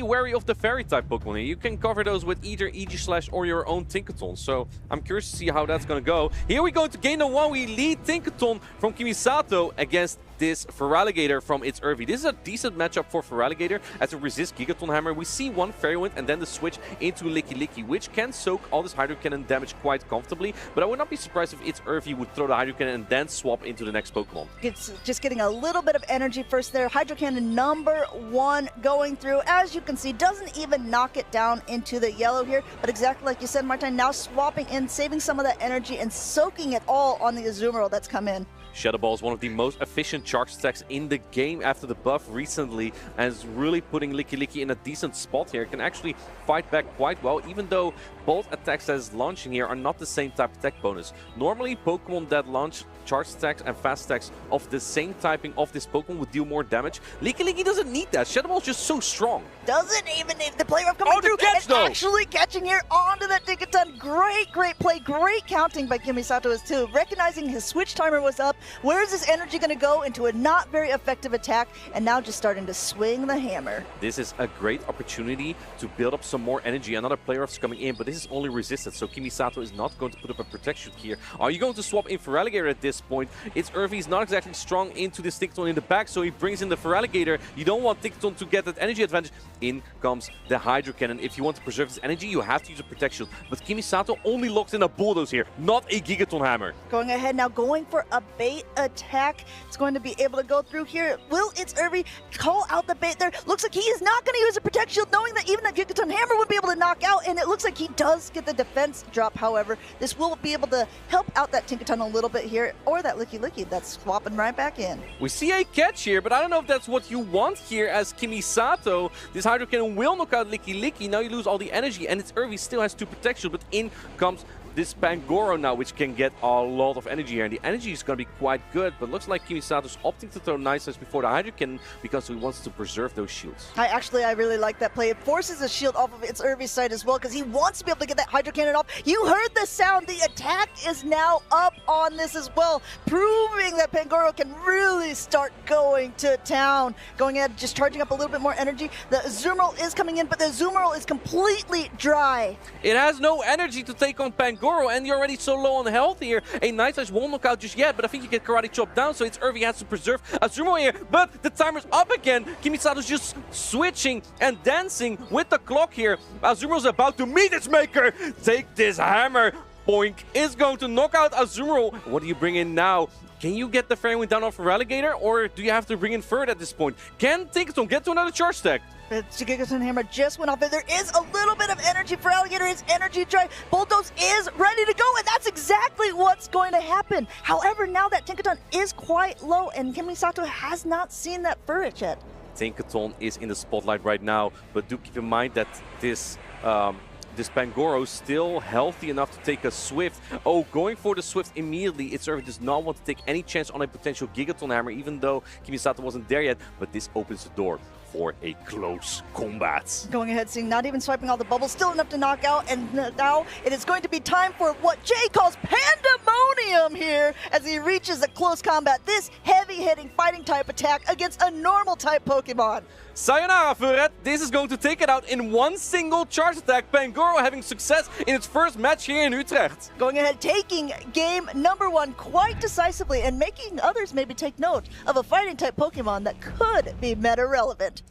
wary of the Fairy-type Pokemon here. You can cover those with either EG or your own Tinkaton. So I'm curious to see how that's going to go. Here we go to game number 1. We lead Tinkaton from K1misatow against this Feraligatr from ItsUrvy. This is a decent matchup for Feraligatr as it resists Gigaton Hammer. We see one Fairy Wind and then the switch into Licky, which can soak all this Hydro Cannon damage quite comfortably. But I would not be surprised if ItsUrvy would throw the Hydro Cannon and then swap into the next Pokemon. It's just getting a little bit of energy first there. Hydro Cannon number 1 going through. As you can see, doesn't even knock it down into the yellow here. But exactly like you said, Martin, now swapping in, saving some of that energy and soaking it all on the Azumarill that's come in. Shadow Ball is one of the most efficient charge attacks in the game after the buff recently, and is really putting Licky in a decent spot here. It can actually fight back quite well, even though both attacks that is launching here are not the same type of attack bonus. Normally, Pokemon that launch charge attacks and fast attacks of the same typing of this Pokemon would deal more damage. Licky doesn't need that. Shadow Ball is just so strong. Doesn't even need the play rough coming through. Catch, though. Actually catching here onto that Tinkaton. Great play. Great counting by K1misatow as too. Recognizing his switch timer was up. Where's his energy going to go? Into a not very effective attack, and now just starting to swing the hammer. This is a great opportunity to build up some more energy. Another player is coming in, but this is only resisted, so K1misatow is not going to put up a protection here. Are you going to swap in Feraligatr at this point? ItsUrvy is not exactly strong into this Tinkaton in the back, so he brings in the Feraligatr. You don't want Tinkaton to get that energy advantage. In comes the Hydro Cannon. If you want to preserve this energy, you have to use a protection. But K1misatow only locks in a Bulldoze here, not a Gigaton Hammer. Going ahead now, going for a bait attack. It's going to be able to go through here. Will ItsUrvy call out the bait there? Looks like he is not going to use a Protect Shield, knowing that even that Gigaton Hammer would be able to knock out, and it looks like he does get the defense drop. However, this will be able to help out that Tinkaton a little bit here, or that Licky that's swapping right back in. We see a catch here, but I don't know if that's what you want here as K1misatow. This Hydro Cannon will knock out Licky. Now you lose all the energy, and ItsUrvy still has 2 Protect Shield, but in comes this Pangoro now, which can get a lot of energy here. And the energy is going to be quite good, but looks like K1misatow is opting to throw Nice Ice before the Hydro Cannon because he wants to preserve those shields. I really like that play. It forces a shield off of ItsUrvy's side as well because he wants to be able to get that Hydro Cannon off. You heard the sound. The attack is now up on this as well, proving that Pangoro can really start going to town. Going ahead, just charging up a little bit more energy. The Azumarill is coming in, but the Azumarill is completely dry. It has no energy to take on Pangoro, and you're already so low on health here. A Nice Ice won't knock out just yet, but I think you get Karate Chop down, so ItsUrvy has to preserve Azumarill here. But the timer's up again. K1misatow's just switching and dancing with the clock here. Azumarill's about to meet its maker. Take this hammer. Boink is going to knock out Azumarill. What do you bring in now? Can you get the Fairy Wind down off Feraligatr, or do you have to bring in Ferd at this point? Can Tinkaton get to another charge stack? The Gigaton Hammer just went off there. There is a little bit of energy for Alligator. His energy dry. Bulldoze is ready to go, and that's exactly what's going to happen. However, now that Tinkaton is quite low, and K1misatow has not seen that Furret yet. Tinkaton is in the spotlight right now, but do keep in mind that this Pangoro is still healthy enough to take a Swift. Oh, going for the Swift immediately. ItsUrvy does not want to take any chance on a potential Gigaton Hammer, even though K1misatow wasn't there yet, but this opens the door for a close combat. Going ahead, seeing not even swiping all the bubbles, still enough to knock out, and now it is going to be time for what Jay calls pandemonium here as he reaches a close combat. This heavy-hitting fighting type attack against a normal type Pokemon. Sayonara, Furret. This is going to take it out in one single charge attack. Pangoro having success in its first match here in Utrecht. Going ahead, taking game number 1 quite decisively and making others maybe take note of a fighting type Pokemon that could be meta relevant.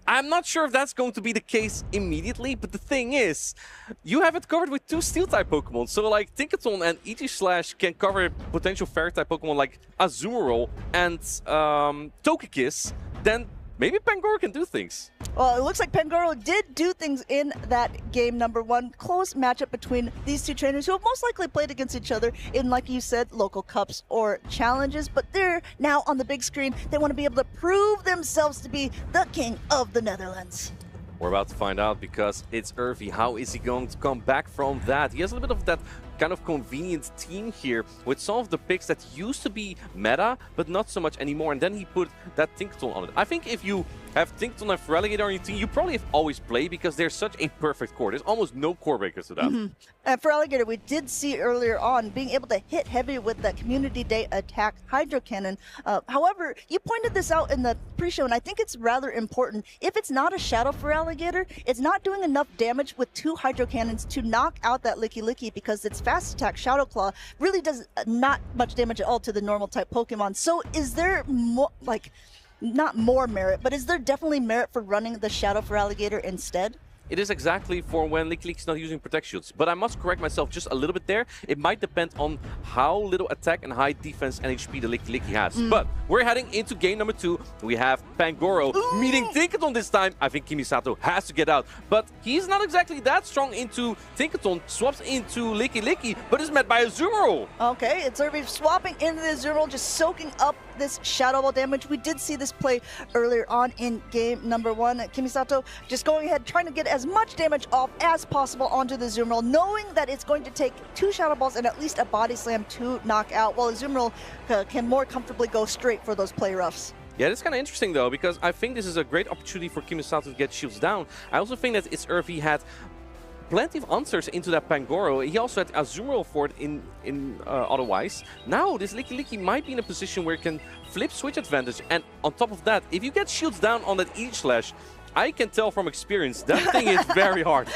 I'm not sure if that's going to be the case immediately, but the thing is, you have it covered with 2 Steel-type Pokemon. So, like, Tinkaton and EG can cover potential Fairy-type Pokemon like Azumarill and Togekiss. Then maybe Pangoro can do things. Well, it looks like Pangoro did do things in that game number 1. Close matchup between these 2 trainers who have most likely played against each other in, like you said, local cups or challenges. But they're now on the big screen. They want to be able to prove themselves to be the king of the Netherlands. We're about to find out because ItsUrvy. How is he going to come back from that? He has a little bit of that kind of convenient team here with some of the picks that used to be meta, but not so much anymore. And then he put that Tinkaton on it. I think if you have Tinkaton and Feraligatr on your team, you probably have always played because they're such a perfect core. There's almost no core breakers to that. And Feraligatr, we did see earlier on being able to hit heavy with that Community Day attack Hydro Cannon. However, you pointed this out in the pre-show, and I think it's rather important. If it's not a Shadow Feraligatr, it's not doing enough damage with 2 Hydro Cannons to knock out that Licky Licky because its fast attack Shadow Claw really does not much damage at all to the normal type Pokemon. So is there more, like, not more merit, but is there definitely merit for running the Shadow Feraligatr instead? It is exactly for when Licky Licky's not using Protect Shields. But I must correct myself just a little bit there. It might depend on how little attack and high defense and HP the Licky Licky has. But we're heading into game number 2. We have Pangoro meeting Tinkaton this time. I think K1misatow has to get out. But he's not exactly that strong into Tinkaton. Swaps into Licky Licky, but is met by Azumarill. Okay, ItsUrvy swapping into the Azumarill, just soaking up this Shadow Ball damage. We did see this play earlier on in game number 1. K1misatow just going ahead, trying to get as much damage off as possible onto the Azumarill, knowing that it's going to take 2 Shadow Balls and at least a Body Slam to knock out, while Azumarill can more comfortably go straight for those play roughs. Yeah, that's kind of interesting though, because I think this is a great opportunity for K1misatow to get shields down. I also think that ItsUrvy had plenty of answers into that Pangoro. He also had Azumarill for it in otherwise. Now, this Licky Licky might be in a position where it can flip switch advantage. And on top of that, if you get shields down on that E-Slash, I can tell from experience, that thing is very hard.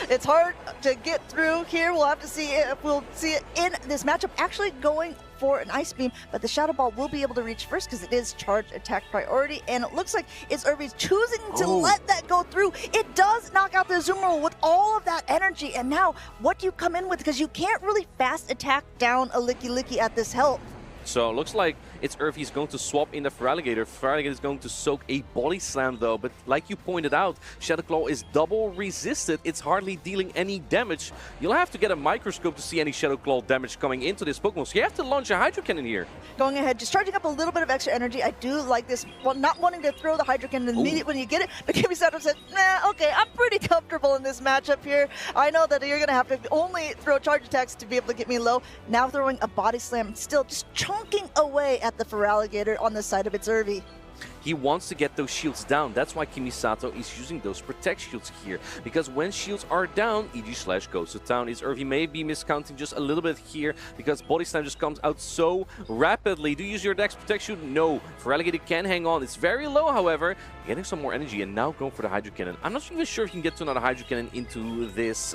It's hard to get through here. We'll have to see if we'll see it in this matchup. Actually going for an Ice Beam, but the Shadow Ball will be able to reach first because it is charge attack priority, and it looks like ItsUrvy's choosing to let that go through. It does knock out the Azumarill with all of that energy, and now what do you come in with? Because you can't really fast attack down a Licky Licky at this health. So it looks like ItsUrvy is going to swap in the Feraligatr. Feraligatr is going to soak a Body Slam though, but like you pointed out, Shadow Claw is double resisted. It's hardly dealing any damage. You'll have to get a microscope to see any Shadow Claw damage coming into this Pokemon, so you have to launch a Hydro Cannon here. Going ahead, just charging up a little bit of extra energy. I do like this, well, not wanting to throw the Hydro Cannon immediately when you get it, but K1misatow said, nah, okay, I'm pretty comfortable in this matchup here. I know that you're going to have to only throw charge attacks to be able to get me low. Now throwing a Body Slam, still just chunking away at the Feraligatr on the side of ItsUrvy. He wants to get those shields down. That's why K1misatow is using those Protect Shields here. Because when shields are down, EG/Slash goes to town. ItsUrvy may be miscounting just a little bit here because Body Slam just comes out so rapidly. Do you use your Dex Protect Shield? No. Feraligatr can hang on. It's very low, however. Getting some more energy and now going for the Hydro Cannon. I'm not even sure if you can get to another Hydro Cannon into this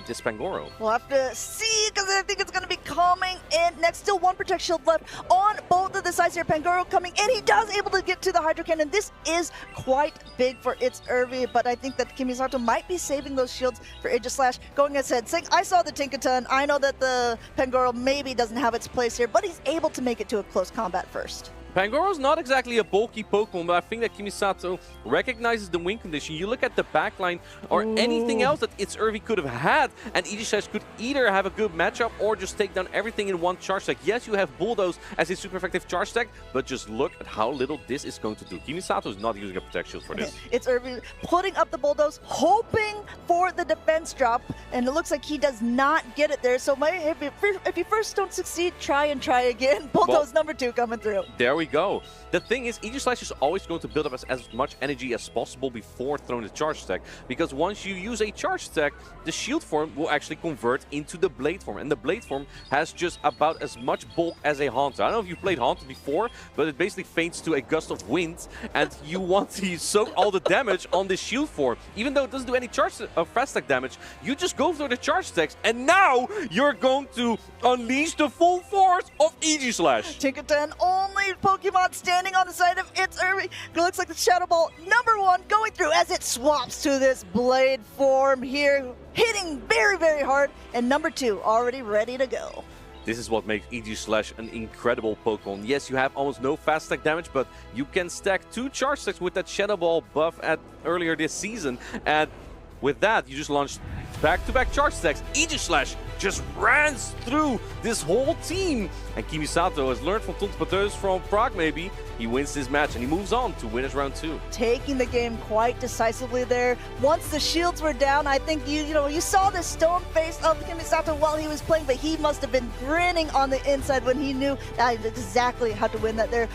this Pangoro. We'll have to see because I think it's going to be coming in next. Still 1 Protect Shield left on both of the sides here. Pangoro coming in. He does able to get to the Hydro Cannon. This is quite big for ItsUrvy, but I think that K1misatow might be saving those shields for EG/Slash. Going ahead, saying, I saw the Tinkaton. I know that the Pangoro maybe doesn't have its place here, but he's able to make it to a close combat first. Pangoro's not exactly a bulky Pokemon, but I think that K1misatow recognizes the win condition. You look at the backline or anything else that ItsUrvy could have had, and EG/Slash could either have a good matchup or just take down everything in one charge deck. Yes, you have Bulldoze as a super effective charge deck, but just look at how little this is going to do. K1misatow is not using a Protect Shield for this. ItsUrvy putting up the Bulldoze, hoping for the defense drop, and it looks like he does not get it there. So if you first don't succeed, try and try again. Bulldoze number 2 coming through. There we go. The thing is, EG/Slash is always going to build up as much energy as possible before throwing the charge attack, because once you use a charge attack, the shield form will actually convert into the blade form, and the blade form has just about as much bulk as a Haunter. I don't know if you've played Haunter before, but it basically faints to a gust of wind, and you want to soak all the damage on this shield form. Even though it doesn't do any charge fast attack damage, you just go through the charge attacks, and now you're going to unleash the full force of EG/Slash. Tinkaton, only Pokemon standing on the side of ItsUrvy. It looks like the Shadow Ball number 1 going through as it swaps to this blade form here, hitting very, very hard, and number 2 already ready to go. This is what makes EG/Slash an incredible Pokemon. Yes, you have almost no fast attack damage, but you can stack 2 charge stacks with that Shadow Ball buff earlier this season, and with that, you just launched back-to-back charge stacks. EG/Slash just runs through this whole team. And K1misatow has learned from Tontepateus from Prague maybe. He wins this match and he moves on to win his round 2. Taking the game quite decisively there. Once the shields were down, I think you saw the stone face of K1misatow while he was playing, but he must have been grinning on the inside when he knew exactly how to win that there.